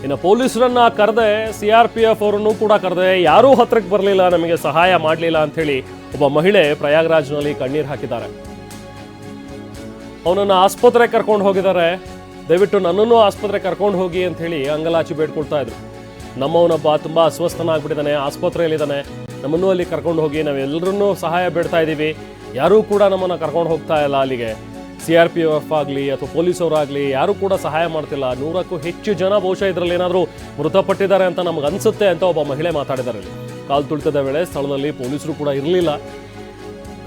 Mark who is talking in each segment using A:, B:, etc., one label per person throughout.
A: ಇನ್ನು ಪೊಲೀಸರನ್ನ ಕರೆದೆ, CRPF ಅವರನ್ನು ಕೂಡ ಕರೆದೆ, ಯಾರೂ ಹತ್ರಕ್ಕೆ ಬರಲಿಲ್ಲ, ನಮಗೆ ಸಹಾಯ ಮಾಡಲಿಲ್ಲ ಅಂಥೇಳಿ ಒಬ್ಬ ಮಹಿಳೆ ಪ್ರಯಾಗ್ರಾಜ್ನಲ್ಲಿ ಕಣ್ಣೀರು ಹಾಕಿದ್ದಾರೆ. ಅವನನ್ನು ಆಸ್ಪತ್ರೆಗೆ ಕರ್ಕೊಂಡು ಹೋಗಿದ್ದಾರೆ. ದಯವಿಟ್ಟು ನನ್ನನ್ನು ಆಸ್ಪತ್ರೆಗೆ ಕರ್ಕೊಂಡು ಹೋಗಿ ಅಂತ ಹೇಳಿ ಅಂಗಲಾಚಿ ಬೇಡ್ಕೊಳ್ತಾ ಇದ್ರು. ನಮ್ಮವನೊಬ್ಬ ತುಂಬ ಅಸ್ವಸ್ಥನಾಗ್ಬಿಟ್ಟಿದ್ದಾನೆ, ಆಸ್ಪತ್ರೆಯಲ್ಲಿದ್ದಾನೆ, ನಮ್ಮನ್ನು ಅಲ್ಲಿ ಕರ್ಕೊಂಡು ಹೋಗಿ, ನಾವೆಲ್ಲರನ್ನೂ ಸಹಾಯ ಬೇಡ್ತಾ ಇದ್ದೀವಿ, ಯಾರೂ ಕೂಡ ನಮ್ಮನ್ನು ಕರ್ಕೊಂಡು ಹೋಗ್ತಾ ಇಲ್ಲ ಅಲ್ಲಿಗೆ. CRPF ಆಗಲಿ ಅಥವಾ ಪೊಲೀಸವರಾಗಲಿ ಯಾರೂ ಕೂಡ ಸಹಾಯ ಮಾಡ್ತಿಲ್ಲ. 100ಕ್ಕೂ ಹೆಚ್ಚು ಜನ ಬಹುಶಃ ಇದರಲ್ಲಿ ಏನಾದರೂ ಮೃತಪಟ್ಟಿದ್ದಾರೆ ಅಂತ ನಮ್ಗೆ ಅನಿಸುತ್ತೆ ಅಂತ ಒಬ್ಬ ಮಹಿಳೆ ಮಾತಾಡಿದ್ದಾರೆ. ಕಾಲು ತುಳಿತದ ವೇಳೆ ಸ್ಥಳದಲ್ಲಿ ಪೊಲೀಸರು ಕೂಡ ಇರಲಿಲ್ಲ.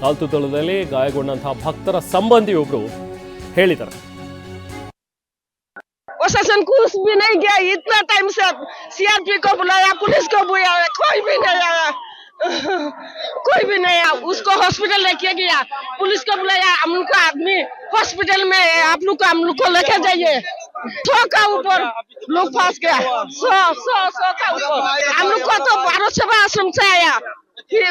A: ಕಾಲು ತುಳಿತದಲ್ಲಿ ಗಾಯಗೊಂಡಂತಹ ಭಕ್ತರ ಸಂಬಂಧಿಯೊಬ್ಬರು ಹೇಳಿದ್ದಾರೆ.
B: प्रशासन कुछ भी नहीं किया, इतना टाइम से CRP को बुलाया, पुलिस को बुलाया, कोई भी नहीं आया, कोई भी नहीं आया। उसको हॉस्पिटल लेके गया, पुलिस को बुलाया, हम लोग का आदमी हॉस्पिटल में आप लोग को लेके जाइए। 100 का ऊपर लोग फंस गया, 100 का ऊपर। हम लोग को तो 12 सेवा आश्रम से आया, फिर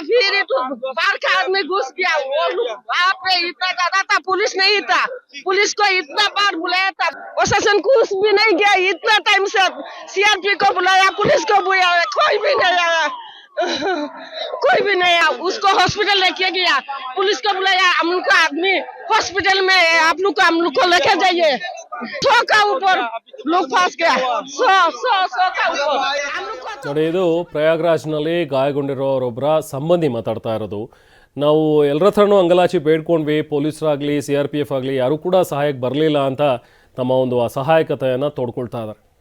B: बाहर का आदमी घुस गया। वो लोग वहाँ पे इतना ज्यादा था, पुलिस नहीं था, पुलिस को इतना बार बुलाया था, प्रशासन कुछ भी नहीं किया। इतना टाइम से CRP को बुलाया, पुलिस को बुलाया, कोई भी नहीं आया, कोई भी नहीं आया। उसको हॉस्पिटल लेके गया, पुलिस को बुलाया, हम लोग का आदमी हॉस्पिटल में आप लोग को लेके जाइए। 100 का ऊपर लोग फंस गया, 100 का ऊपर।
A: ನೋಡಿ, ಇದು ಪ್ರಯಾಗ್ರಾಜ್ನಲ್ಲಿ ಗಾಯಗೊಂಡಿರೋರೊಬ್ಬರ ಸಂಬಂಧಿ ಮಾತಾಡ್ತಾ ಇರೋದು. ನಾವು ಎಲ್ಲರ ಹತ್ರನೂ ಅಂಗಲಾಚಿ ಬೇಡ್ಕೊಂಡ್ವಿ, ಪೊಲೀಸರಾಗಲಿ CRPF ಆಗಲಿ ಯಾರೂ ಕೂಡ ಸಹಾಯಕ್ಕೆ ಬರಲಿಲ್ಲ ಅಂತ ತಮ್ಮ ಒಂದು ಅಸಹಾಯಕತೆಯನ್ನು ತೋಡ್ಕೊಳ್ತಾ ಇದ್ದಾರೆ.